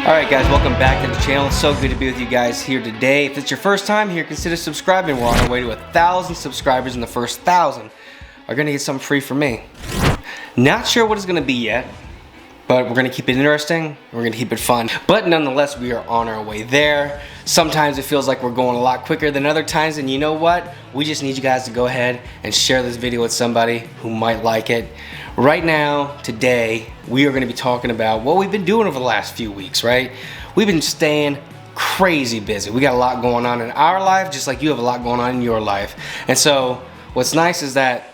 Alright guys, welcome back to the channel. It's so good to be with you guys here today. If it's your first time here, consider subscribing. We're on our way to 1,000 subscribers, and the first 1,000 are going to get something free from me. Not sure what it's going to be yet, but we're going to keep it interesting. We're going to keep it fun. But nonetheless, we are on our way there. Sometimes it feels like we're going a lot quicker than other times, and you know what? We just need you guys to go ahead and share this video with somebody who might like it. Right now, today, we are going to be talking about what we've been doing over the last few weeks, right? We've been staying crazy busy. We got a lot going on in our life, just like you have a lot going on in your life. And so, what's nice is that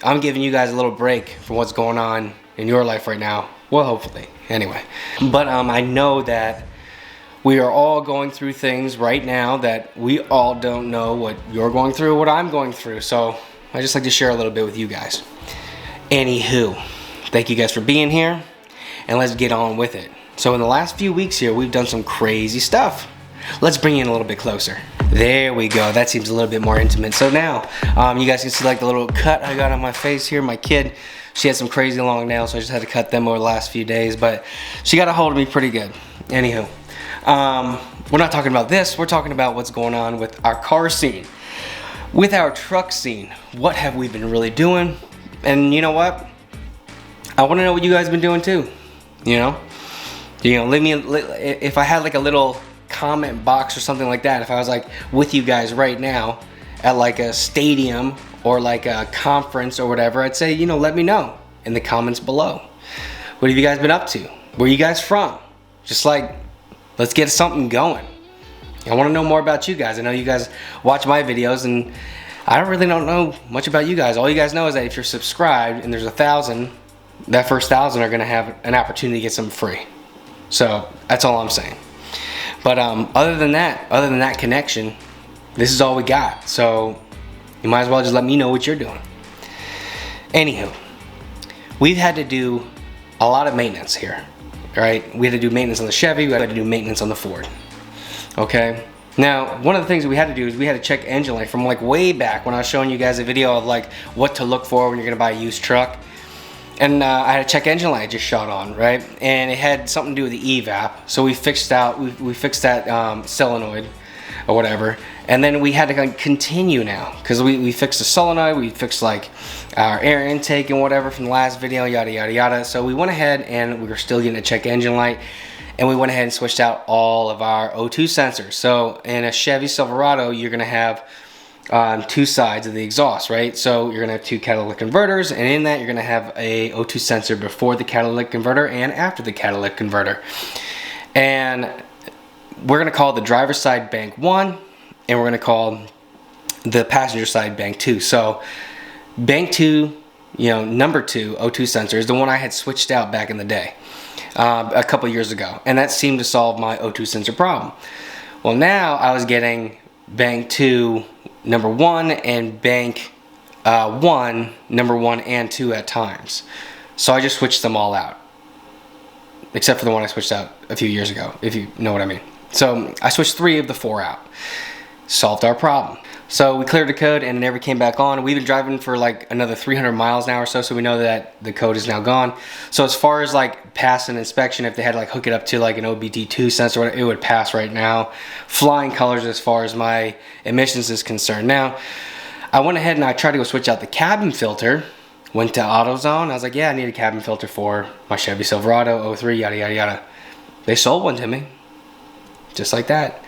I'm giving you guys a little break from what's going on in your life right now. Well, hopefully, anyway. But I know that we are all going through things right now that we all don't know what you're going through, what I'm going through. So, I just like to share a little bit with you guys. Anywho, thank you guys for being here, and let's get on with it. So in the last few weeks here, we've done some crazy stuff. Let's bring you in a little bit closer. There we go. That seems a little bit more intimate. So now, you guys can see like the little cut I got on my face here. My kid, she had some crazy long nails, so I just had to cut them over the last few days, but she got a hold of me pretty good. Anywho, we're not talking about this. We're talking about what's going on with our car scene. With our truck scene, what have we been really doing? And you know what? I want to know what you guys have been doing too. You know, leave me if I had like a little comment box or something like that. If I was like with you guys right now at like a stadium or like a conference or whatever, I'd say, let me know in the comments below. What have you guys been up to? Where are you guys from? Just like, let's get something going. I want to know more about you guys. I know you guys watch my videos, and I don't know much about you guys. All you guys know is that if you're subscribed and there's 1,000, that first 1,000 are gonna have an opportunity to get something free. So that's all I'm saying. But other than that connection, this is all we got. So you might as well just let me know what you're doing. Anywho, we've had to do a lot of maintenance here, right? We had to do maintenance on the Chevy, we had to do maintenance on the Ford, okay? Now, one of the things that we had to do is we had to check engine light from like way back when I was showing you guys a video of like what to look for when you're gonna buy a used truck. And I had to check engine light just shot on, right? And it had something to do with the evap. So we fixed that solenoid or whatever. And then we had to continue now because we fixed the solenoid, we fixed like our air intake and whatever from the last video, yada yada yada. So we went ahead and we were still getting to check engine light. And we went ahead and switched out all of our O2 sensors. So in a Chevy Silverado, you're gonna have two sides of the exhaust, right? So you're gonna have two catalytic converters, and in that you're gonna have a O2 sensor before the catalytic converter and after the catalytic converter. And we're gonna call the driver's side bank 1, and we're gonna call the passenger side bank 2. So bank 2, number 2 O2 sensor is the one I had switched out back in the day. A couple years ago, and that seemed to solve my O2 sensor problem. Well, now I was getting bank 2 number 1 and bank 1 number 1 and 2 at times, so I just switched them all out, except for the one I switched out a few years ago, if you know what I mean. So I switched 3 of the 4 out. Solved our problem. So we cleared the code and it never came back on. We've been driving for like another 300 miles now or so, so we know that the code is now gone. So as far as like pass an inspection, if they had to like hook it up to like an OBD2 sensor, it would pass right now. Flying colors as far as my emissions is concerned. Now, I went ahead and I tried to go switch out the cabin filter. Went to AutoZone. I was like, yeah, I need a cabin filter for my Chevy Silverado 03, yada yada yada. They sold one to me, just like that.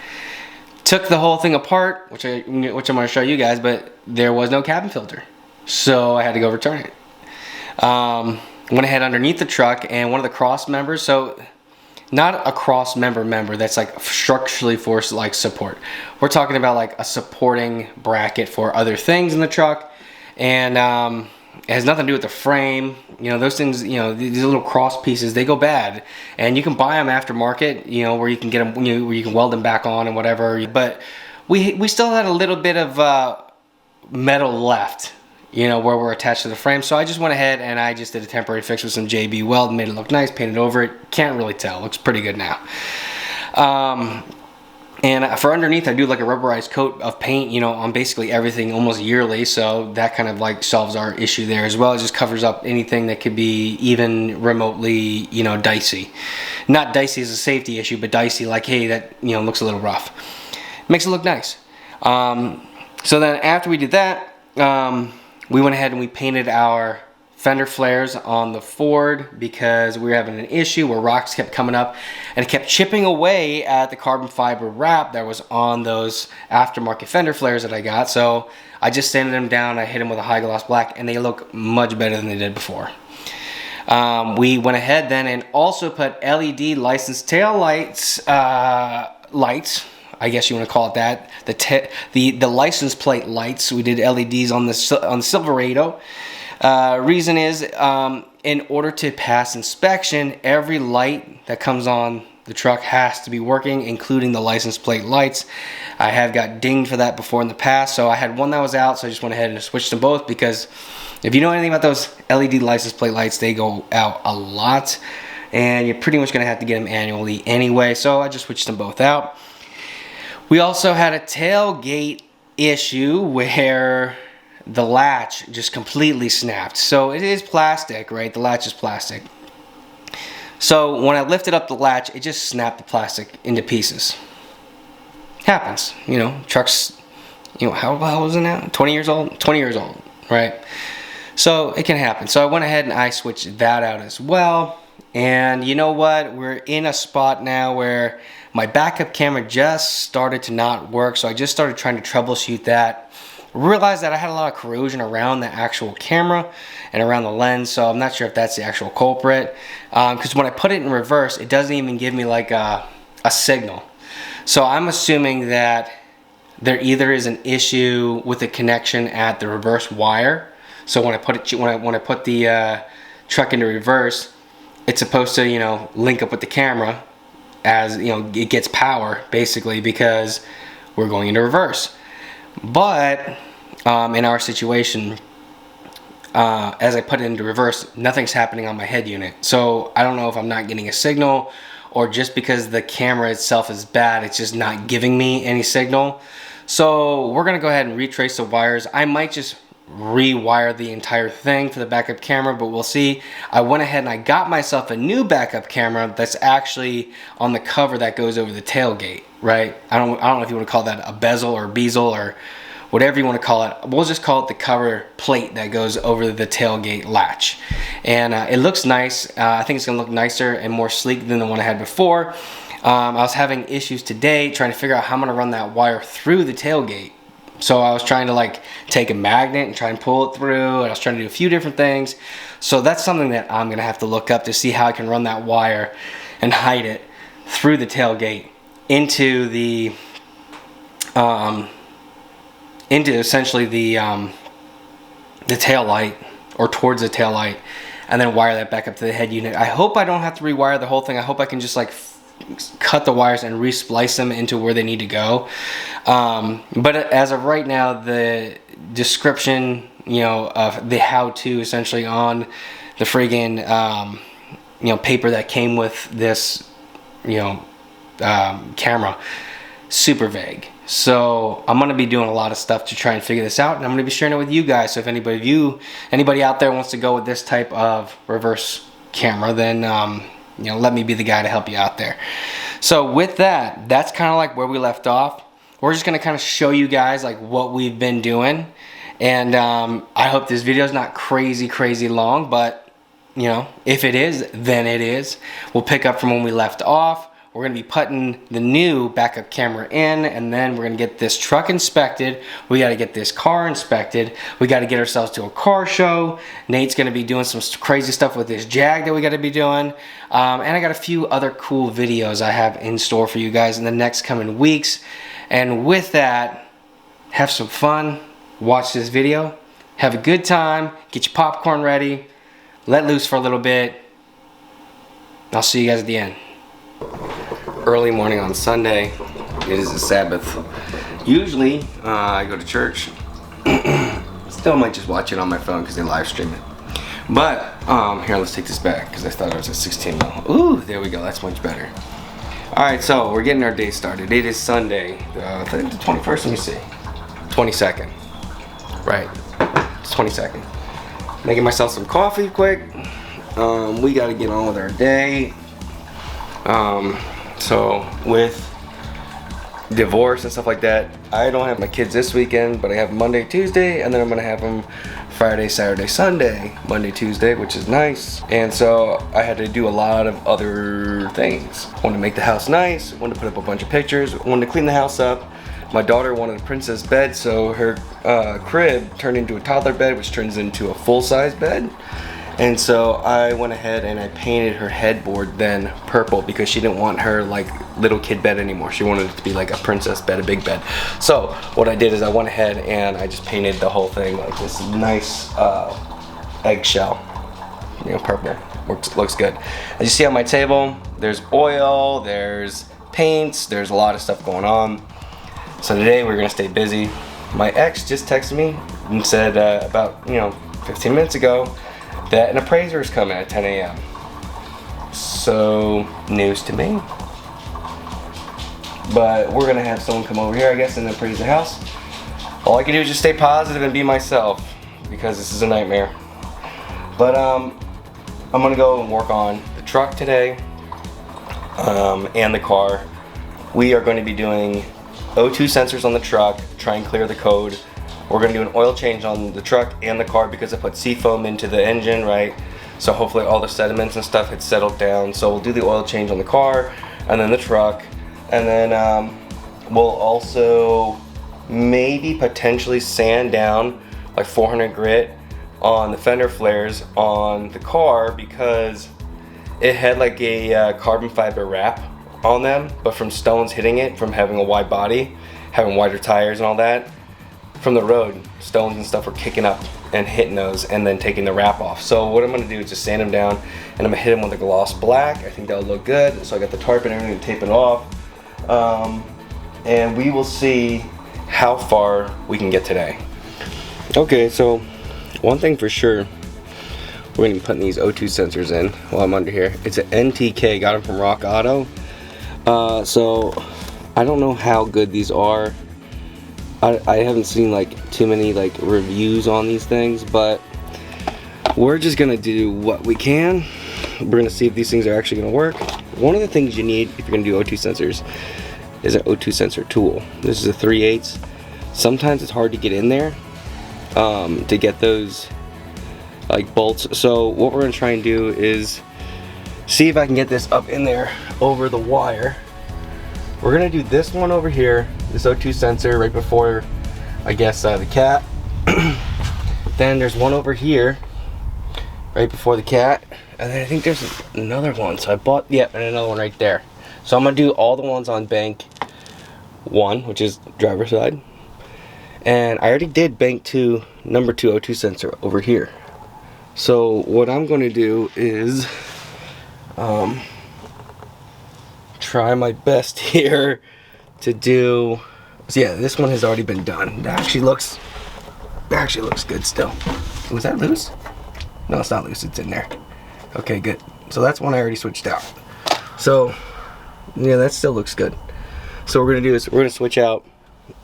Took the whole thing apart, which I'm going to show you guys, but there was no cabin filter, so I had to go return it. Went ahead underneath the truck, and one of the cross members, so not a cross member that's like structurally for like support. We're talking about like a supporting bracket for other things in the truck, and it has nothing to do with the frame. Those things, these little cross pieces, they go bad, and you can buy them aftermarket, where you can get them, where you can weld them back on and whatever. But we still had a little bit of metal left, where we're attached to the frame. So I just went ahead and I just did a temporary fix with some JB weld, made it look nice, painted over it. Can't really tell, looks pretty good now. And for underneath, I do like a rubberized coat of paint, you know, on basically everything almost yearly. So that kind of like solves our issue there as well. It just covers up anything that could be even remotely, you know, dicey. Not dicey as a safety issue, but dicey like, hey, that, you know, looks a little rough. Makes it look nice. So then after we did that, we went ahead and we painted our fender flares on the Ford because we were having an issue where rocks kept coming up and it kept chipping away at the carbon fiber wrap that was on those aftermarket fender flares that I got. So I just sanded them down, I hit them with a high gloss black, and they look much better than they did before. We went ahead then and also put LED licensed tail lights, I guess you want to call it that, the license plate lights. We did LEDs on the Silverado. Reason is, in order to pass inspection, every light that comes on the truck has to be working, including the license plate lights. I have got dinged for that before in the past, so I had one that was out, so I just went ahead and switched them both, because if you know anything about those LED license plate lights, they go out a lot, and you're pretty much going to have to get them annually anyway, so I just switched them both out. We also had a tailgate issue where the latch just completely snapped. So it is plastic, right? The latch is plastic. So when I lifted up the latch, it just snapped the plastic into pieces. Happens, you know, trucks, you know, how old is it now? 20 years old? 20 years old, right? So it can happen. So I went ahead and I switched that out as well. And you know what? We're in a spot now where my backup camera just started to not work. So I just started trying to troubleshoot that. Realized that I had a lot of corrosion around the actual camera and around the lens, so I'm not sure if that's the actual culprit, because when I put it in reverse, it doesn't even give me like a signal. So I'm assuming that there either is an issue with the connection at the reverse wire. So when I put the truck into reverse, it's supposed to, you know, link up with the camera as, you know, it gets power basically because we're going into reverse. But in our situation, as I put it into reverse, nothing's happening on my head unit. So I don't know if I'm not getting a signal, or just because the camera itself is bad, it's just not giving me any signal. So we're gonna go ahead and retrace the wires. I might just rewire the entire thing for the backup camera, but we'll see. I went ahead and I got myself a new backup camera that's actually on the cover that goes over the tailgate, right? I don't know if you want to call that a bezel or bezel or whatever you want to call it. We'll just call it the cover plate that goes over the tailgate latch. And it looks nice. I think it's gonna look nicer and more sleek than the one I had before. I was having issues today trying to figure out how I'm gonna run that wire through the tailgate. So I was trying to like take a magnet and try and pull it through, and I was trying to do a few different things. So that's something that I'm gonna have to look up to see how I can run that wire and hide it through the tailgate into the into essentially the tail light, or towards the tail light, and then wire that back up to the head unit. I hope I don't have to rewire the whole thing. I hope I can just like cut the wires and resplice them into where they need to go. But as of right now, the description, you know, of the how-to essentially on the friggin' you know, paper that came with this, you know, camera, super vague. So I'm gonna be doing a lot of stuff to try and figure this out, and I'm gonna be sharing it with you guys. So if anybody out there wants to go with this type of reverse camera, then you know, let me be the guy to help you out there. So with that, that's kind of like where we left off. We're just gonna kind of show you guys like what we've been doing, and I hope this video is not crazy long, but you know, if it is, then it is. We'll pick up from when we left off. We're gonna be putting the new backup camera in, and then we're gonna get this truck inspected. We gotta get this car inspected. We gotta get ourselves to a car show. Nate's gonna be doing some crazy stuff with this Jag that we gotta be doing. And I got a few other cool videos I have in store for you guys in the next coming weeks. And with that, have some fun, watch this video, have a good time, get your popcorn ready, let loose for a little bit. I'll see you guys at the end. Early morning on Sunday. It is a Sabbath. Usually I go to church. Still might just watch it on my phone because they live stream it. But here, let's take this back because I thought it was a 16 mil. Ooh, there we go. That's much better. Alright, so we're getting our day started. It is Sunday, I think the 21st, let me see. 22nd. Right, it's 22nd. Making myself some coffee quick. We gotta get on with our day. So with divorce and stuff like that, I don't have my kids this weekend, but I have Monday, Tuesday, and then I'm gonna have them Friday, Saturday, Sunday, Monday, Tuesday, which is nice. And so I had to do a lot of other things. Wanted to make the house nice, wanted to put up a bunch of pictures, wanted to clean the house up. My daughter wanted a princess bed, so her crib turned into a toddler bed, which turns into a full-size bed. And so I went ahead and I painted her headboard then purple because she didn't want her like little kid bed anymore. She wanted it to be like a princess bed, a big bed. So what I did is I went ahead and I just painted the whole thing like this nice eggshell, you know, purple. Looks good. As you see on my table, there's oil, there's paints, there's a lot of stuff going on. So today we're gonna stay busy. My ex just texted me and said about 15 minutes ago that an appraiser is coming at 10 a.m. So, news to me. But we're gonna have someone come over here, I guess, and appraise the house. All I can do is just stay positive and be myself because this is a nightmare. But I'm gonna go and work on the truck today and the car. We are going to be doing O2 sensors on the truck, try and clear the code. We're gonna do an oil change on the truck and the car because I put seafoam into the engine, right? So hopefully all the sediments and stuff had settled down. So we'll do the oil change on the car and then the truck. And then we'll also maybe potentially sand down like 400 grit on the fender flares on the car because it had like a carbon fiber wrap on them, but from stones hitting it, from having a wide body, having wider tires and all that, from the road, stones and stuff were kicking up and hitting those and then taking the wrap off. So what I'm gonna do is just sand them down and I'm gonna hit them with a gloss black. I think that'll look good. So I got the tarp and everything to tape it off. And we will see how far we can get today. Okay, so one thing for sure, we're gonna be putting these O2 sensors in while I'm under here. It's an NTK, got them from Rock Auto. So I don't know how good these are. I haven't seen like too many like reviews on these things, but we're just gonna do what we can. We're gonna see if these things are actually gonna work. One of the things you need if you're gonna do O2 sensors is an O2 sensor tool. This is a 3/8. Sometimes it's hard to get in there to get those like bolts. So what we're gonna try and do is see if I can get this up in there over the wire. We're gonna do this one over here, this O2 sensor right before, I guess, the cat. Then there's one over here, right before the cat. And then I think there's another one. So I bought, yeah, and another one right there. So I'm gonna do all the ones on bank 1, which is driver's side. And I already did bank 2, number 2 O2 sensor over here. So what I'm gonna do is, try my best here to do. So yeah, this one has already been done. That actually looks good still. Was that loose? No, it's not loose, it's in there. Okay, good. So that's one I already switched out. So yeah, that still looks good. So what we're gonna do is we're gonna switch out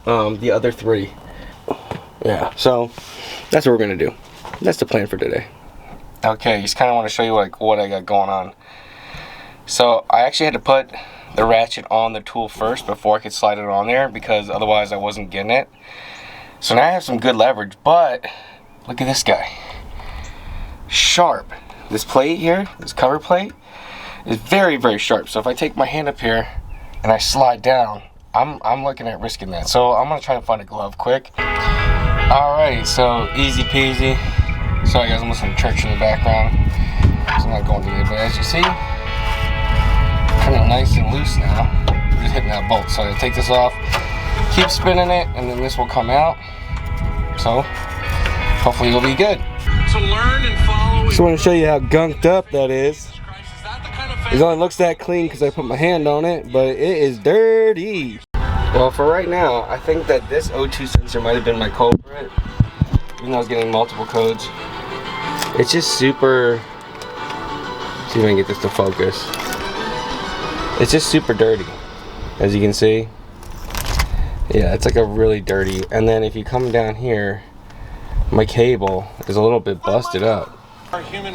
the other 3. Yeah, so that's what we're gonna do. That's the plan for today. Okay, just kind of want to show you like what I got going on. So I actually had to put the ratchet on the tool first before I could slide it on there because otherwise I wasn't getting it. So now I have some good leverage, but look at this guy. Sharp. This plate here, this cover plate, is very, very sharp. So if I take my hand up here and I slide down, I'm looking at risking that. So I'm gonna try and find a glove quick. Alright, so easy peasy. Sorry guys, I'm listening to church in the background. So I'm not going to it, but as you see, kind of nice and loose now. We're just hitting that bolt. So I take this off, keep spinning it, and then this will come out. So hopefully it'll be good. So learn and follow. Just want to show you how gunked up that is. It only looks that clean because I put my hand on it, but it is dirty. Well, for right now, I think that this O2 sensor might have been my culprit, even though I was getting multiple codes. It's just super. See if I can get this to focus. It's just super dirty, as you can see. Yeah, it's like a really dirty. And then if you come down here, my cable is a little bit busted up.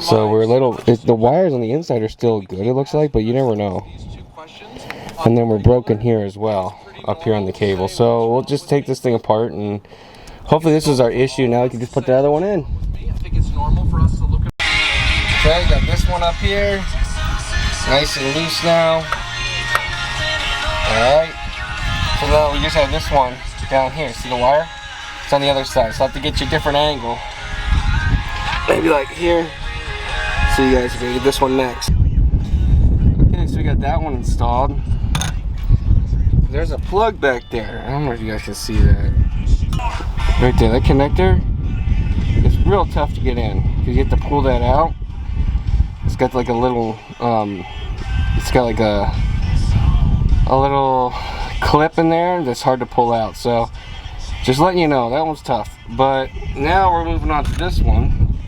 So we're a little, the wires on the inside are still good, it looks like, but you never know. And then we're broken here as well, up here on the cable. So we'll just take this thing apart, and hopefully this is our issue. Now we can just put the other one in. Okay, got this one up here. Nice and loose now. Alright. So now we just have this one down here. See the wire? It's on the other side. So I have to get you a different angle. Maybe like here. So you guys can get this one next. Okay, so we got that one installed. There's a plug back there. I don't know if you guys can see that. Right there, that connector is real tough to get in. You have to pull that out. It's got like a little, it's got like a little clip in there that's hard to pull out. So just letting you know, that one's tough. But now we're moving on to this one.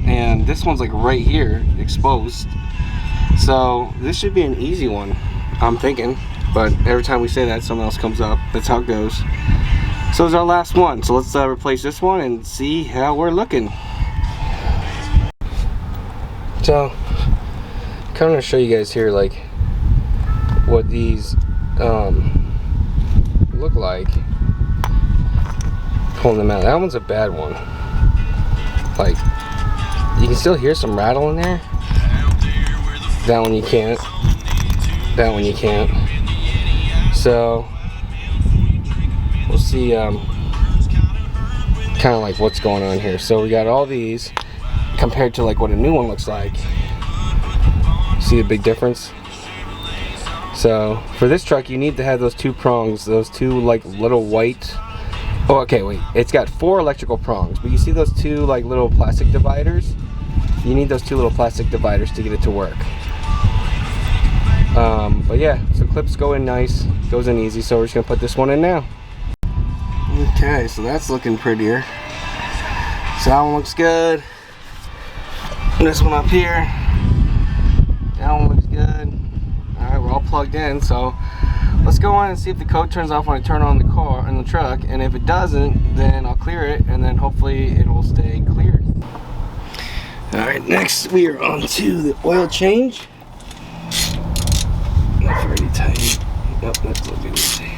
And this one's like right here, exposed. So this should be an easy one, I'm thinking. But every time we say that, something else comes up. That's how it goes. So it's our last one. So let's replace this one and see how we're looking. So, kind of show you guys here like what these look like. Pulling them out. That one's a bad one. Like, you can still hear some rattle in there. That one you can't. That one you can't. So we'll see kind of like what's going on here. So we got all these compared to like what a new one looks like. See the big difference? So for this truck you need to have those two prongs, those two like little white, oh okay wait, it's got 4 electrical prongs, but you see those two like little plastic dividers? You need those 2 little plastic dividers to get it to work. But yeah, so clips go in nice, goes in easy, so we're just gonna put this one in now. Okay, so that's looking prettier. So that one looks good. This one up here, that one looks good. Alright, we're all plugged in, so let's go on and see if the code turns off when I turn on the car and the truck, and if it doesn't, then I'll clear it, and then hopefully it will stay cleared. Alright, next we are on to the oil change. That's already tight. Yep, that's looking easy.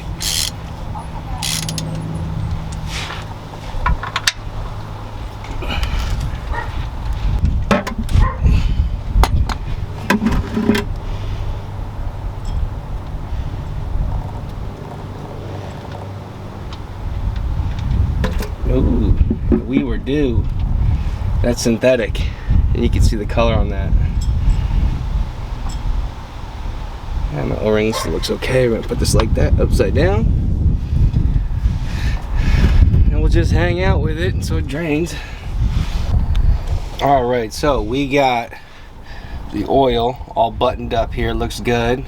Ooh, we were due. That's synthetic, and you can see the color on that. And the O-rings looks okay. We're gonna put this like that, upside down, and we'll just hang out with it so it drains. All right, so we got the oil all buttoned up here. Looks good.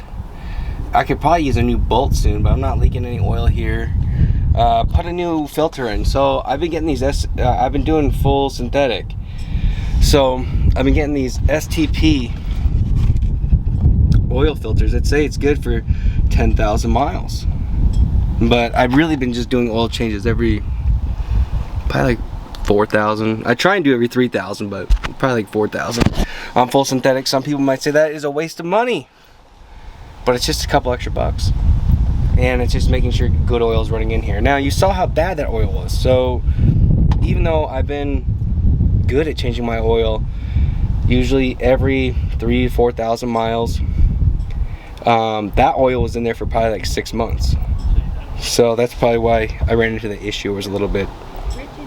I could probably use a new bolt soon, but I'm not leaking any oil here. Put a new filter in. So I've been getting these I've been doing full synthetic, so I've been getting these STP oil filters that say it's good for 10,000 miles, but I've really been just doing oil changes every probably like 4,000. I try and do every 3,000, but probably like 4,000 on full synthetic. Some people might say that is a waste of money, but it's just a couple extra bucks, and it's just making sure good oil is running in here. Now you saw how bad that oil was, so even though I've been good at changing my oil usually every 3,000 to 4,000 miles, that oil was in there for probably like 6 months. So that's probably why I ran into the issue. It was a little bit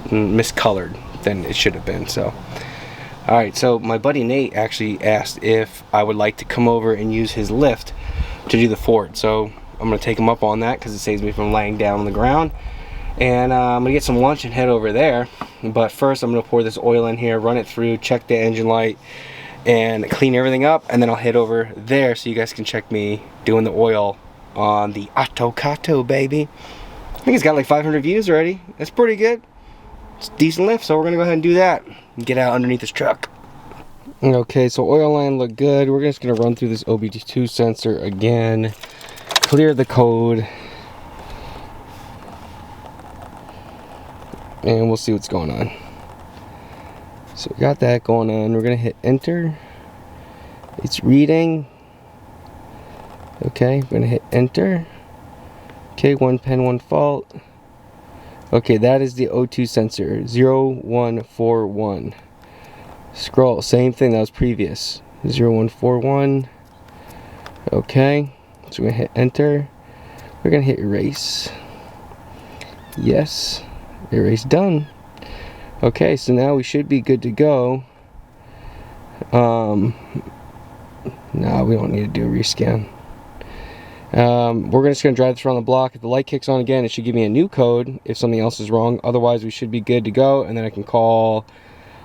miscolored than it should have been. So alright, so my buddy Nate actually asked if I would like to come over and use his lift to do the Ford. So I'm gonna take him up on that because it saves me from laying down on the ground, and I'm gonna get some lunch and head over there. But first I'm gonna pour this oil in here, run it through, check the engine light, and clean everything up, and then I'll head over there so you guys can check me doing the oil on the Autocato, baby. I think it's got like 500 views already. That's pretty good. It's a decent lift, so we're gonna go ahead and do that and get out underneath this truck. Okay, so oil line looked good. We're just gonna run through this OBD2 sensor again, clear the code, and we'll see what's going on. So we got that going on. We're gonna hit enter. It's reading. Okay, I'm gonna hit enter. Okay, 1 pen, 1 fault. Okay, that is the O2 sensor, 0141. Scroll, same thing that was previous, 0141. Okay, so we're gonna hit enter. We're gonna hit erase. Yes, erase done. Okay, so now we should be good to go. No, we don't need to do a rescan. We're just going to drive this around the block. If the light kicks on again, it should give me a new code if something else is wrong. Otherwise, we should be good to go, and then I can call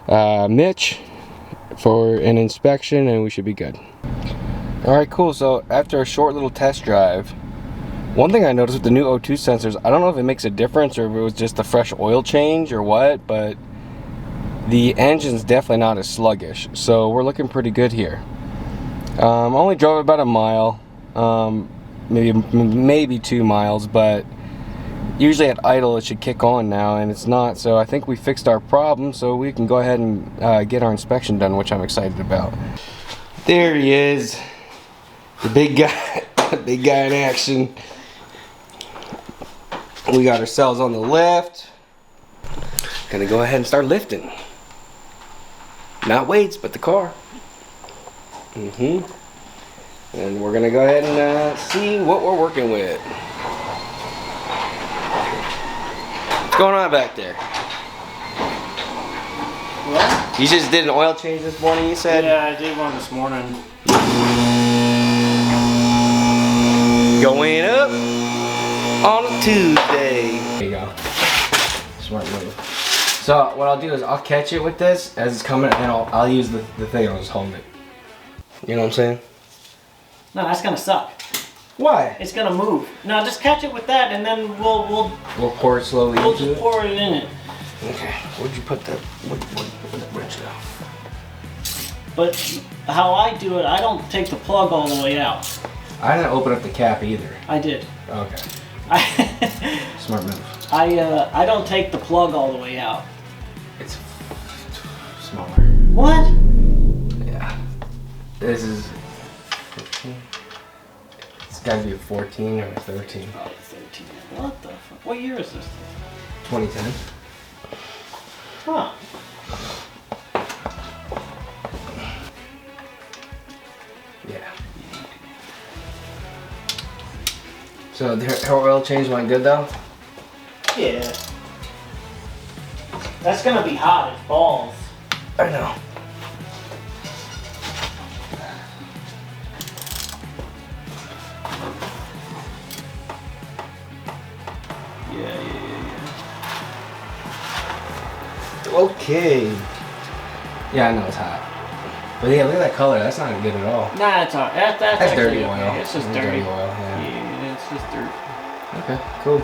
Mitch for an inspection, and we should be good. Alright, cool. So after a short little test drive, one thing I noticed with the new O2 sensors, I don't know if it makes a difference or if it was just a fresh oil change or what, but the engine's definitely not as sluggish. So we're looking pretty good here. Only drove about a mile. Maybe 2 miles, but usually at idle it should kick on now, and it's not. So I think we fixed our problem, so we can go ahead and get our inspection done, which I'm excited about. There he is, the big guy, big guy in action. We got ourselves on the lift. Gonna go ahead and start lifting. Not weights, but the car. And we're gonna go ahead and see what we're working with. What's going on back there? What? You just did an oil change this morning, you said? Yeah, I did one this morning. Going up on a Tuesday. There you go. Smart move. So what I'll do is I'll catch it with this as it's coming, and then I'll use the thing and I'll just hold it. You know what I'm saying? No, that's gonna suck. Why? It's gonna move. No, just catch it with that, and then we'll pour it slowly into just it? pour it in it. Okay. Where'd you put that? Where'd that wrench go? But how I do it, I don't take the plug all the way out. I didn't open up the cap either. I did. Okay. Smart move. I don't take the plug all the way out. It's smaller. What? Yeah. This is 15. It's gotta be a 14 or a 13. Oh, 13. What the fuck? What year is this? 2010. Huh. Yeah. So her oil change went good though? Yeah. That's gonna be hot as balls. I know. Okay. Yeah, I know it's hot. But yeah, look at that color. That's not good at all. Nah, it's alright. That's dirty okay. oil. It's just dirty. oil, yeah. Yeah, it's just dirt. Okay, cool.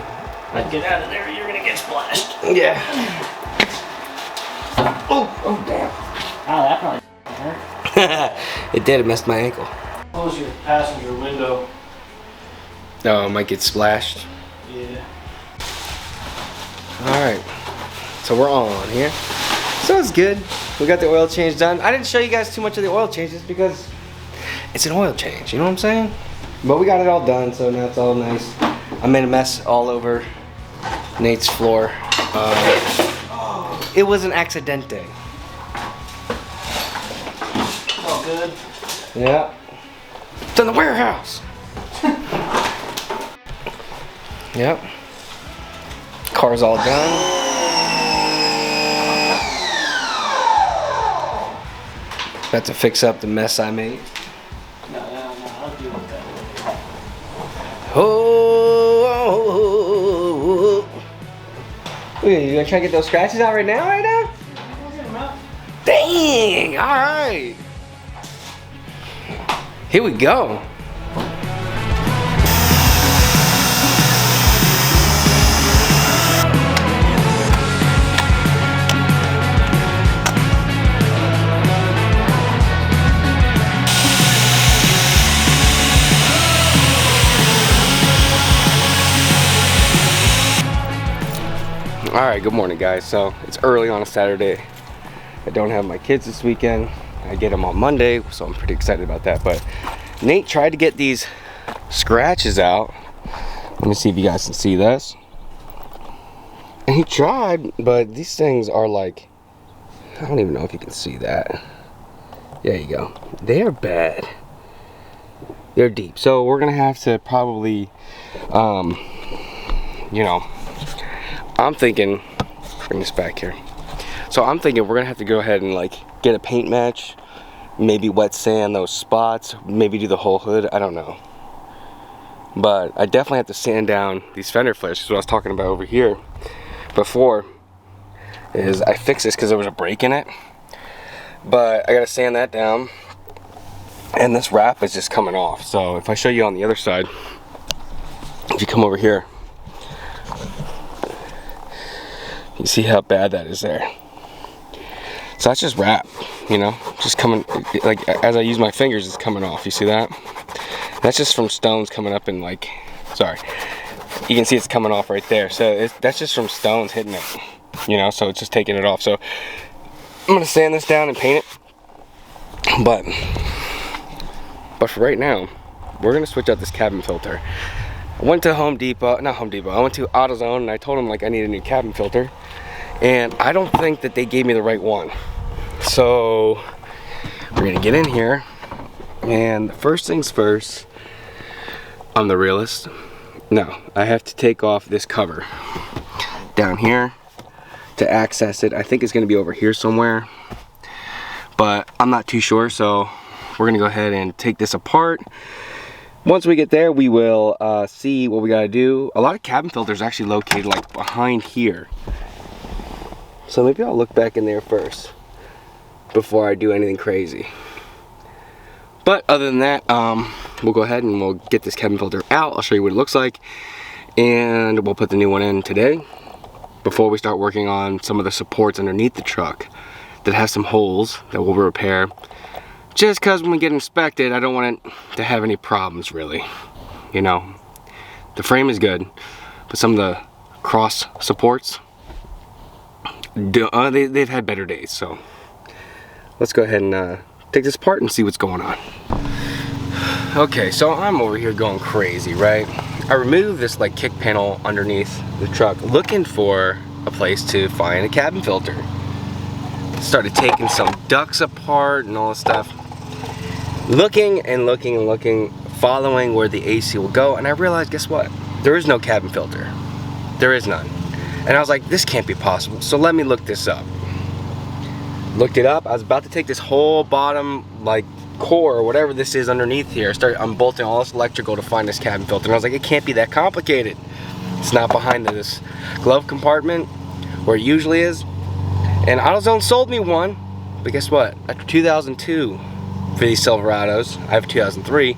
I'd get out of there, you're gonna get splashed. Yeah. Oh damn. Oh, that probably hurt. It did. It messed my ankle. Close your passenger window. Oh, it might get splashed. Yeah. Alright. So we're on here. So it's good. We got the oil change done. I didn't show you guys too much of the oil changes because it's an oil change, you know what I'm saying? But we got it all done, so now it's all nice. I made a mess all over Nate's floor. It was an accidente. All good. Yeah. It's in the warehouse. Yep. Car's all done. About to fix up the mess I made. No, I'll deal with that. Oh, you gonna try to get those scratches out right now? Dang! All right. Here we go. Alright, good morning guys. So it's early on a Saturday. I don't have my kids this weekend. I get them on Monday, so I'm pretty excited about that. But Nate tried to get these scratches out. Let me see if you guys can see this. And he tried, but these things are like, I don't even know if you can see that. There you go. They're bad. They're deep. So we're gonna have to probably, you know, I'm thinking, bring this back here. So I'm thinking we're gonna have to go ahead and like get a paint match, maybe wet sand those spots, maybe do the whole hood, I don't know. But I definitely have to sand down these fender flares, because what I was talking about over here before is I fixed this because there was a break in it. But I gotta sand that down, and this wrap is just coming off. So if I show you on the other side, if you come over here, you see how bad that is there. So that's just wrap, you know, just coming, like as I use my fingers, it's coming off. You see that? That's just from stones coming up and like, sorry, you can see it's coming off right there. So that's just from stones hitting it, you know, so it's just taking it off. So I'm gonna sand this down and paint it. But for right now, we're gonna switch out this cabin filter. I went to I went to AutoZone and I told them like I need a new cabin filter, and I don't think that they gave me the right one. So we're gonna get in here, and first things first, I'm the realist. No, I have to take off this cover down here to access it. I think it's gonna be over here somewhere, but I'm not too sure, so we're gonna go ahead and take this apart. Once we get there, we will see what we gotta do. A lot of cabin filters are actually located like behind here. So maybe I'll look back in there first before I do anything crazy. But other than that, we'll go ahead and we'll get this cabin filter out. I'll show you what it looks like, and we'll put the new one in today before we start working on some of the supports underneath the truck that have some holes that we'll repair. Just because when we get inspected, I don't want it to have any problems, really. You know, the frame is good, but some of the cross supports, they've had better days. So let's go ahead and take this apart and see what's going on. Okay, so I'm over here going crazy, right? I removed this like kick panel underneath the truck, looking for a place to find a cabin filter. Started taking some ducts apart and all this stuff. Looking and looking and looking, following where the AC will go, and I realized, guess what? There is no cabin filter. There is none. And I was like, this can't be possible, so let me look this up. Looked it up. I was about to take this whole bottom, like, core, or whatever this is underneath here, start unbolting all this electrical to find this cabin filter, and I was like, it can't be that complicated. It's not behind this glove compartment, where it usually is. And AutoZone sold me one, but guess what? After 2002, for these Silverados, I have 2003,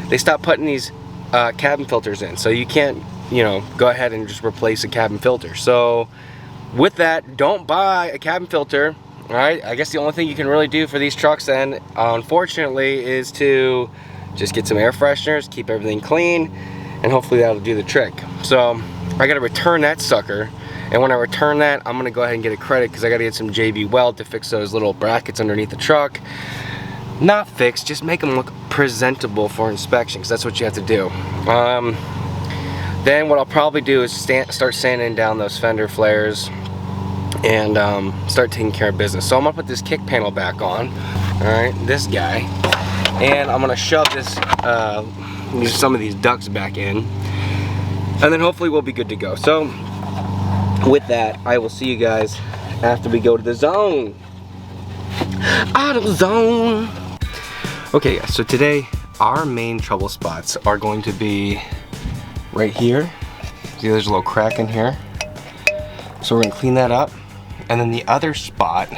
they stopped putting these cabin filters in, so you can't, you know, go ahead and just replace a cabin filter. So with that, don't buy a cabin filter. All right, I guess the only thing you can really do for these trucks then, unfortunately, is to just get some air fresheners, keep everything clean, and hopefully that'll do the trick. So I gotta return that sucker, and when I return that, I'm gonna go ahead and get a credit because I gotta get some JB weld to fix those little brackets underneath the truck. Not fixed, just make them look presentable for inspection, because that's what you have to do. Then what I'll probably do is start sanding down those fender flares and start taking care of business. So I'm gonna put this kick panel back on, all right, this guy, and I'm gonna shove this, some of these ducts back in, and then hopefully we'll be good to go. So with that, I will see you guys after we go to the zone. AutoZone. Okay, so today our main trouble spots are going to be right here. See, there's a little crack in here, so we're gonna clean that up. And then the other spot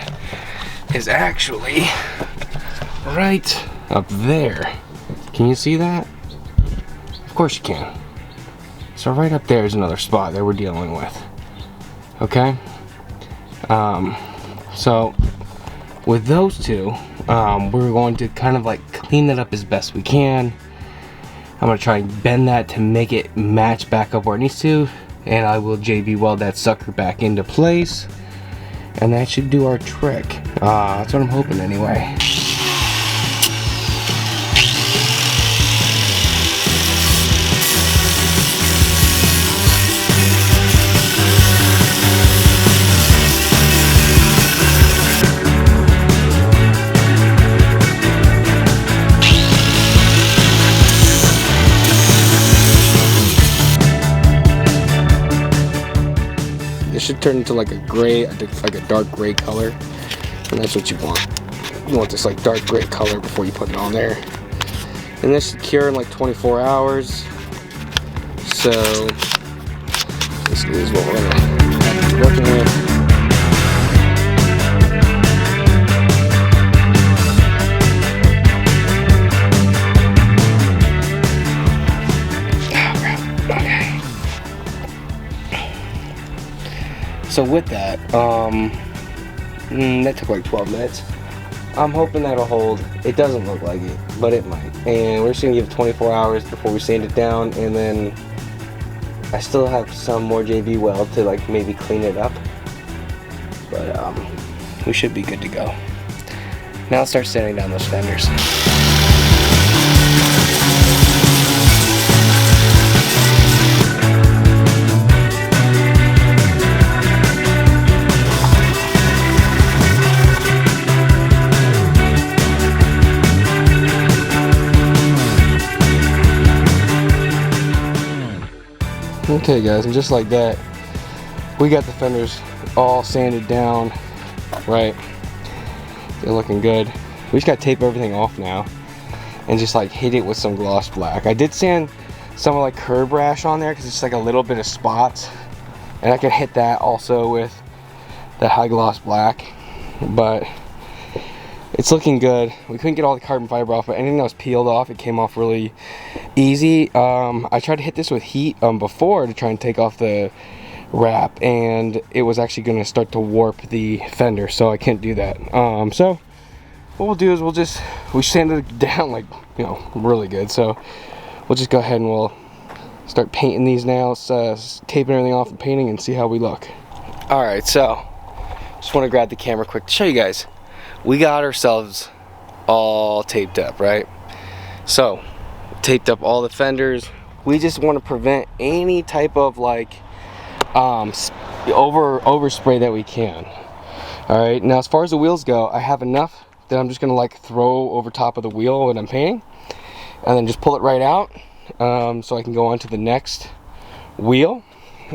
is actually right up there. Can you see that? Of course you can. So right up there is another spot that we're dealing with. Okay? So with those two, we're going to kind of like clean that up as best we can. I'm gonna try and bend that to make it match back up where it needs to. and I will JB weld that sucker back into place, and that should do our trick. That's what I'm hoping anyway. It should turn into like a gray, like a dark gray color, and that's what you want. You want this like dark gray color before you put it on there. And this should cure in like 24 hours. So this is what we're gonna be working with. So with that, that took like 12 minutes. I'm hoping that'll hold. It doesn't look like it, but it might. And we're just gonna give it 24 hours before we sand it down, and then I still have some more JB weld to like maybe clean it up. But we should be good to go. Now I'll start sanding down those fenders. Okay guys, and just like that, we got the fenders all sanded down, right? They're looking good. We just gotta tape everything off now and just like hit it with some gloss black. I did sand some of like curb rash on there because it's like a little bit of spots, and I can hit that also with the high gloss black, but it's looking good. We couldn't get all the carbon fiber off, but anything that was peeled off, it came off really easy. I tried to hit this with heat before to try and take off the wrap, and it was actually going to start to warp the fender, so I can't do that. So what we'll do is we sanded it down like, you know, really good. So we'll just go ahead and we'll start painting these now, taping everything off and painting, and see how we look. All right, so just want to grab the camera quick to show you guys. We got ourselves all taped up, right? So taped up all the fenders. We just want to prevent any type of like overspray that we can. All right, now as far as the wheels go, I have enough that I'm just gonna like throw over top of the wheel when I'm painting, and then just pull it right out, so I can go on to the next wheel.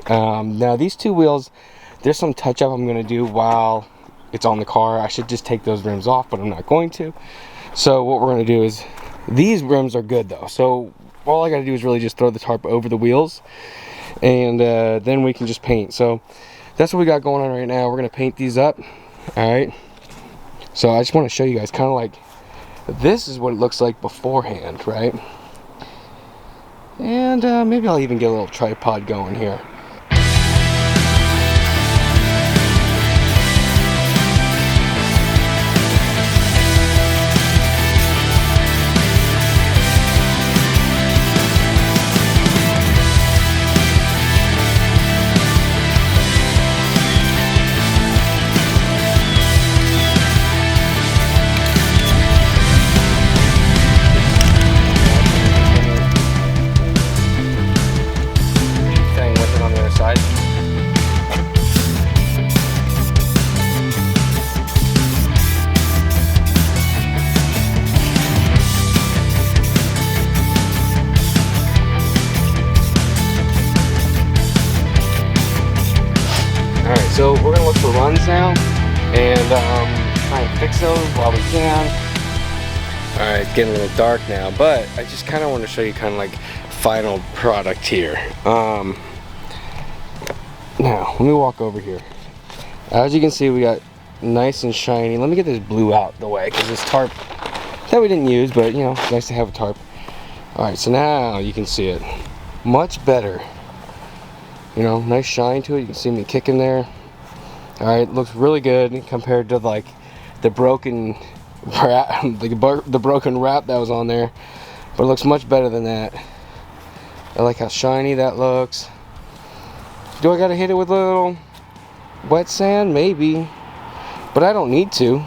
Now these two wheels, there's some touch up I'm gonna do while it's on the car. I should just take those rims off, but I'm not going to. So what we're gonna do is, these rims are good though, so all I gotta do is really just throw the tarp over the wheels, and then we can just paint. So that's what we got going on right now. We're gonna paint these up. All right, so I just want to show you guys kind of like, this is what it looks like beforehand, right? And maybe I'll even get a little tripod going here. So we're gonna look for runs now, and try and fix those while we can. All right, it's getting a little dark now, but I just kind of want to show you kind of like final product here. Now let me walk over here. As you can see, we got nice and shiny. Let me get this blue out the way, because this tarp that we didn't use, but you know, it's nice to have a tarp. All right, so now you can see it much better. You know, nice shine to it. You can see me kicking there. All right, looks really good compared to like the broken wrap, the broken wrap that was on there, but it looks much better than that. I like how shiny that looks. Do I gotta hit it with a little wet sand? Maybe. But I don't need to.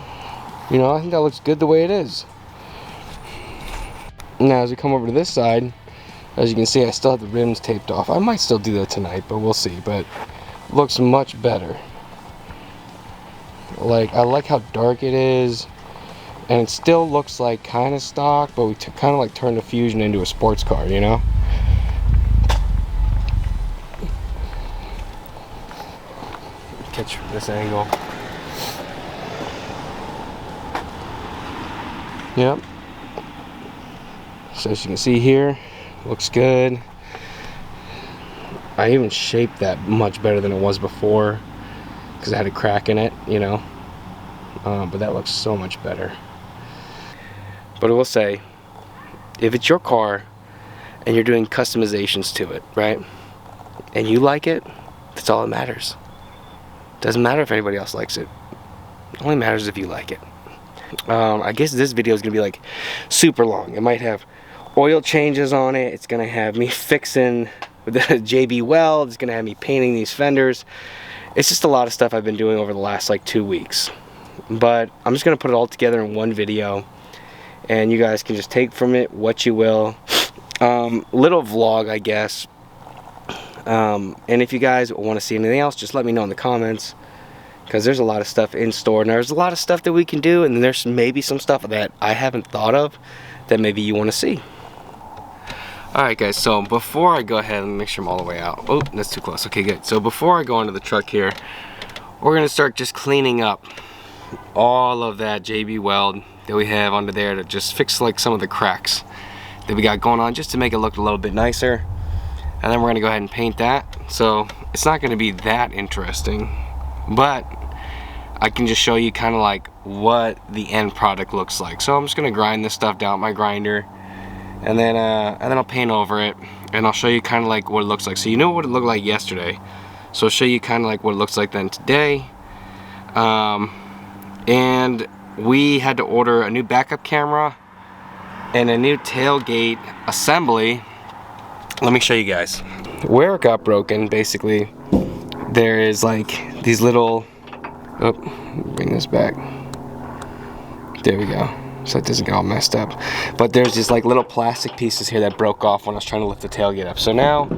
You know, I think that looks good the way it is. Now as we come over to this side, as you can see, I still have the rims taped off. I might still do that tonight, but we'll see. But it looks much better. Like, I like how dark it is. And it still looks like kind of stock, but we kind of like turned the Fusion into a sports car, you know? Catch from this angle. Yep. So as you can see here, looks good. I even shaped that much better than it was before because I had a crack in it, you know. But that looks so much better. But I will say, if it's your car and you're doing customizations to it, right? And you like it, that's all that matters. Doesn't matter if anybody else likes it. It only matters if you like it. I guess this video is gonna be like super long. It might have oil changes on it. It's gonna have me fixing the JB weld. It's gonna have me painting these fenders. It's just a lot of stuff I've been doing over the last like 2 weeks. But I'm just gonna put it all together in one video, and you guys can just take from it what you will. Little vlog, I guess. And if you guys want to see anything else, just let me know in the comments, because there's a lot of stuff in store, and there's a lot of stuff that we can do, and there's maybe some stuff that I haven't thought of that maybe you want to see. Alright guys, so before I go ahead and make sure I'm all the way out. Oh, that's too close. Okay, good. So before I go into the truck here, we're going to start just cleaning up all of that JB weld that we have under there to just fix like some of the cracks that we got going on, just to make it look a little bit nicer. And then we're going to go ahead and paint that. So it's not going to be that interesting, but I can just show you kind of like what the end product looks like. So I'm just going to grind this stuff down with my grinder, and then I'll paint over it, and I'll show you kind of like what it looks like. So you know what it looked like yesterday, so I'll show you kind of like what it looks like then today. And we had to order a new backup camera and a new tailgate assembly. Let me show you guys where it got broken. Basically, there is like these little, oh, bring this back, there we go, so it doesn't get all messed up. But there's just like little plastic pieces here that broke off when I was trying to lift the tailgate up. So now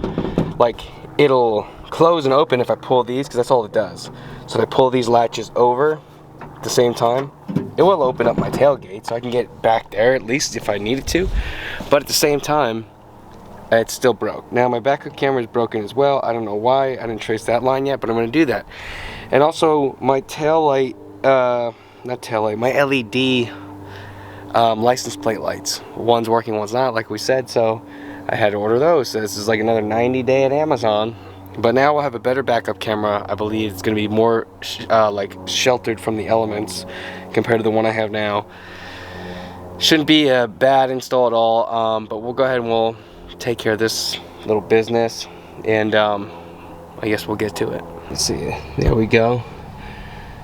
like it'll close and open if I pull these, because that's all it does. So if I pull these latches over at the same time, it will open up my tailgate so I can get back there at least if I needed to. But at the same time, it's still broke. Now my backup camera is broken as well. I don't know why. I didn't trace that line yet, but I'm going to do that. And also my tail light, not tail light, my LED license plate lights. One's working, one's not, like we said. So I had to order those. So this is like another 90-day at Amazon. But now we'll have a better backup camera. I believe it's going to be more like sheltered from the elements compared to the one I have now. Shouldn't be a bad install at all. But we'll go ahead and we'll take care of this little business, and I guess we'll get to it. Let's see. There we go.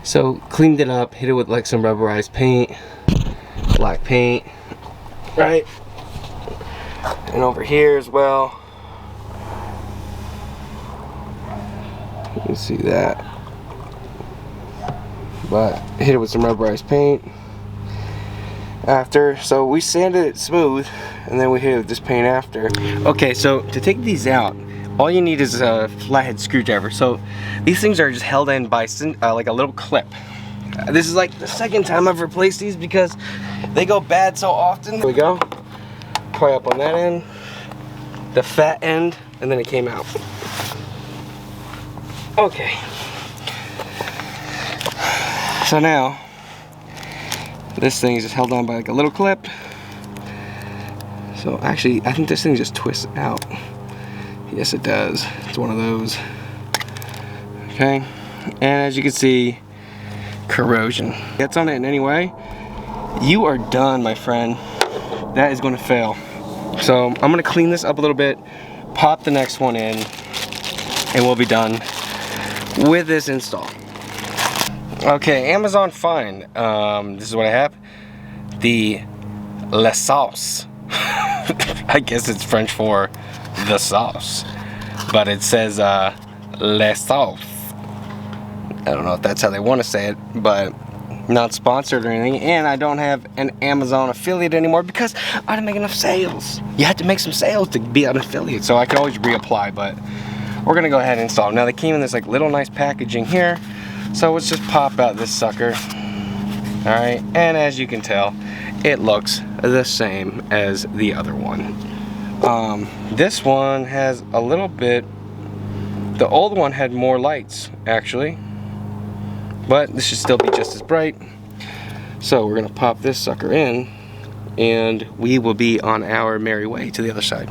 So cleaned it up, hit it with like some rubberized paint, black paint, right? And over here as well. You can see that, but hit it with some rubberized paint after. So we sanded it smooth, and then we hit it with this paint after. Okay, so to take these out, all you need is a flathead screwdriver. So these things are just held in by like a little clip. This is like the second time I've replaced these because they go bad so often. Here we go. Pry up on that end, the fat end, and then it came out. Okay, so now this thing is just held on by like a little clip. So actually, I think this thing just twists out. Yes, it does. It's one of those. Okay, and as you can see, corrosion gets on it in any way, you are done, my friend. That is going to fail. So I'm going to clean this up a little bit, pop the next one in, and we'll be done with this install. Okay, Amazon find. This is what I have. The La Sauce. I guess it's French for the sauce, but it says less off. I don't know if that's how they want to say it, but not sponsored or anything. And I don't have an Amazon affiliate anymore because I didn't make enough sales. You have to make some sales to be an affiliate, so I can always reapply, but we're gonna go ahead and install them. Now they came in this like little nice packaging here, so let's just pop out this sucker. All right, and as you can tell, it looks the same as the other one. This one has a little bit, the old one had more lights actually, but this should still be just as bright. So we're gonna pop this sucker in and we will be on our merry way to the other side.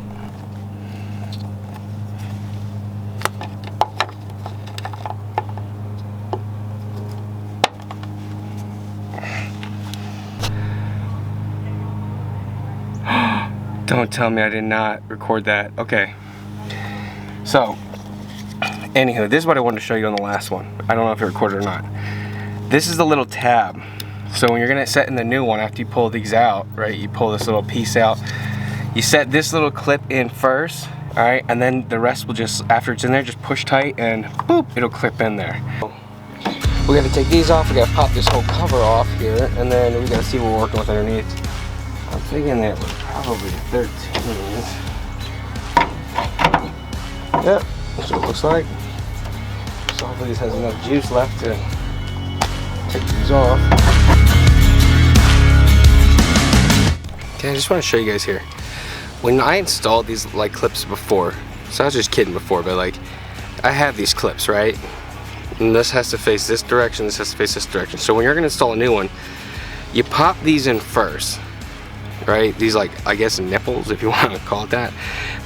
Don't tell me I did not record that. Okay. So, anywho, this is what I wanted to show you on the last one. I don't know if it recorded or not. This is the little tab. So when you're gonna set in the new one, after you pull these out, right, you pull this little piece out, you set this little clip in first, all right, and then the rest will just, after it's in there, just push tight and boop, it'll clip in there. We gotta take these off, we gotta pop this whole cover off here, and then we gotta see what we're working with underneath. I'm thinking that was probably 13. Yep, that's what it looks like. So hopefully this has enough juice left to take these off. Okay, I just want to show you guys here. When I installed these like clips before, so I was just kidding before, but like I have these clips, right? And this has to face this direction, this has to face this direction. So when you're gonna install a new one, you pop these in first. Right, these like, I guess, nipples, if you want to call it that.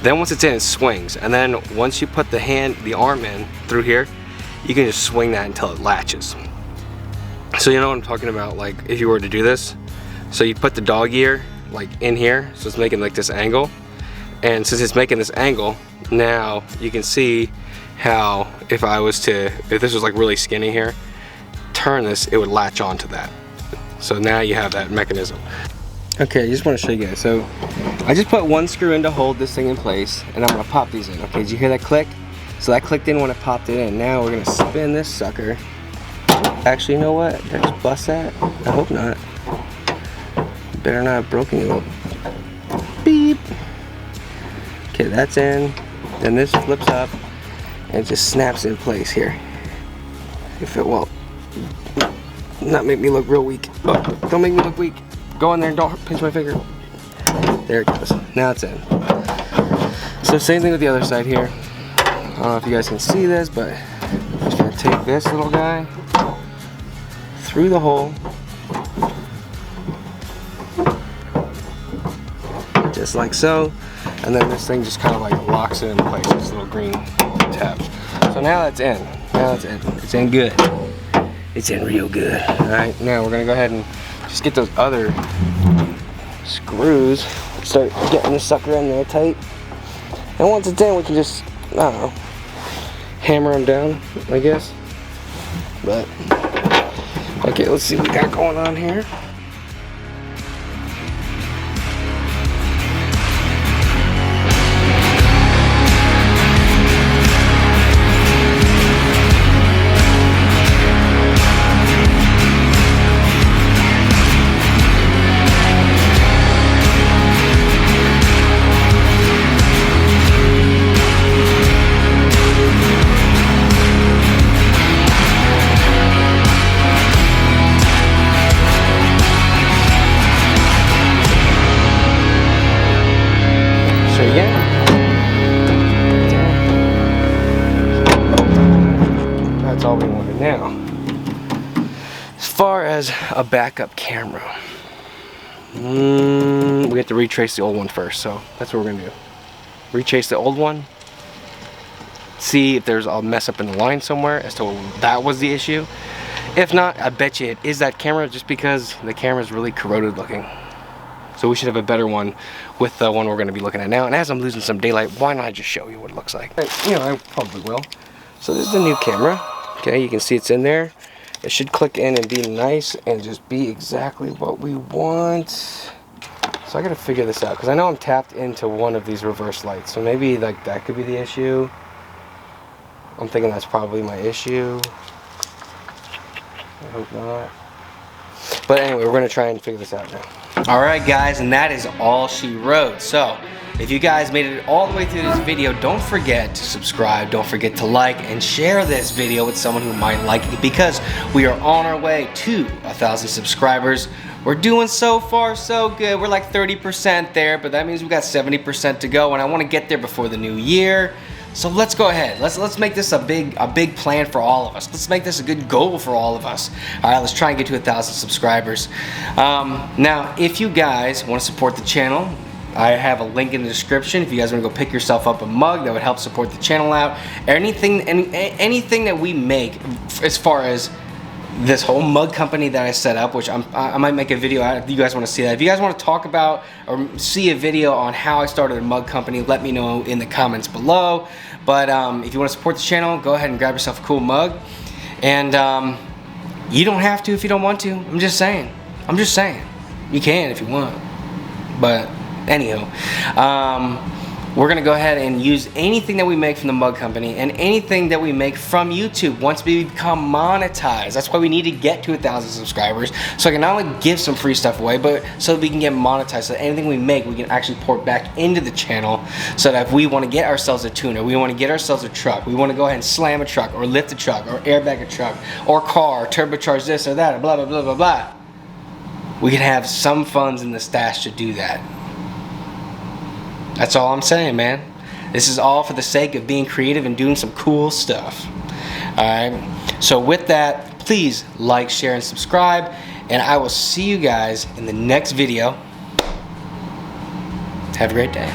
Then once it's in, it swings, and then once you put the arm in through here, you can just swing that until it latches. So you know what I'm talking about, like if you were to do this, so you put the dog ear like in here, so it's making like this angle, and since it's making this angle, now you can see how if this was like really skinny here, turn this, it would latch onto that. So now you have that mechanism. Okay, I just want to show you guys. So I just put one screw in to hold this thing in place, and I'm gonna pop these in. Okay, did you hear that click? So that clicked in when I popped it in. Now we're gonna spin this sucker. Actually, you know what? Did I just bust that? I hope not. Better not have broken it. Beep. Okay, that's in. Then this flips up and it just snaps in place here. If it won't not make me look real weak. Oh, don't make me look weak. Go in there and don't pinch my finger. There it goes. Now it's in. So same thing with the other side here. I don't know if you guys can see this, but I'm just gonna take this little guy through the hole. Just like so. And then this thing just kind of like locks it in place, this little green tab. So now that's in. Now it's in. It's in good. It's in real good. Alright, now we're gonna go ahead and just get those other screws, start getting the sucker in there tight, and once it's in we can just, I don't know, hammer them down, I guess. But okay, let's see what we got going on here. That's all we wanted. Now, as far as a backup camera, we have to retrace the old one first, so that's what we're gonna do. Retrace the old one, see if there's a mess up in the line somewhere as to that was the issue. If not, I bet you it is that camera, just because the camera is really corroded looking. So we should have a better one with the one we're going to be looking at now. And as I'm losing some daylight, why not just show you what it looks like? You know, I probably will. So this is the new camera. Okay, you can see it's in there. It should click in and be nice and just be exactly what we want. So I got to figure this out because I know I'm tapped into one of these reverse lights. So maybe like that could be the issue. I'm thinking that's probably my issue. I hope not. But anyway, we're gonna try and figure this out now. Alright guys, and that is all she wrote. So, if you guys made it all the way through this video, don't forget to subscribe, don't forget to like, and share this video with someone who might like it, because we are on our way to 1,000 subscribers. We're doing so far so good. We're like 30% there, but that means we got 70% to go, and I want to get there before the new year. So let's go ahead. Let's make this a big plan for all of us. Let's make this a good goal for all of us. All right, let's try and get to 1,000 subscribers. Now, if you guys want to support the channel, I have a link in the description. If you guys want to go pick yourself up a mug, that would help support the channel out. Anything that we make, as far as this whole mug company that I set up, which I might make a video out if you guys want to see that. If you guys want to talk about or see a video on how I started a mug company, let me know in the comments below. But if you want to support the channel, go ahead and grab yourself a cool mug. And you don't have to if you don't want to. I'm just saying. You can if you want. But anyhow, we're gonna go ahead and use anything that we make from the mug company and anything that we make from YouTube once we become monetized. That's why we need to get to 1,000 subscribers, so I can not only give some free stuff away, but so that we can get monetized, so that anything we make we can actually port back into the channel, so that if we want to get ourselves a tuner, we want to get ourselves a truck, we want to go ahead and slam a truck or lift a truck or airbag a truck or car, or turbocharge this or that, or blah blah blah blah blah, we can have some funds in the stash to do that. That's all I'm saying, man. This is all for the sake of being creative and doing some cool stuff. Alright? So with that, please like, share, and subscribe. And I will see you guys in the next video. Have a great day.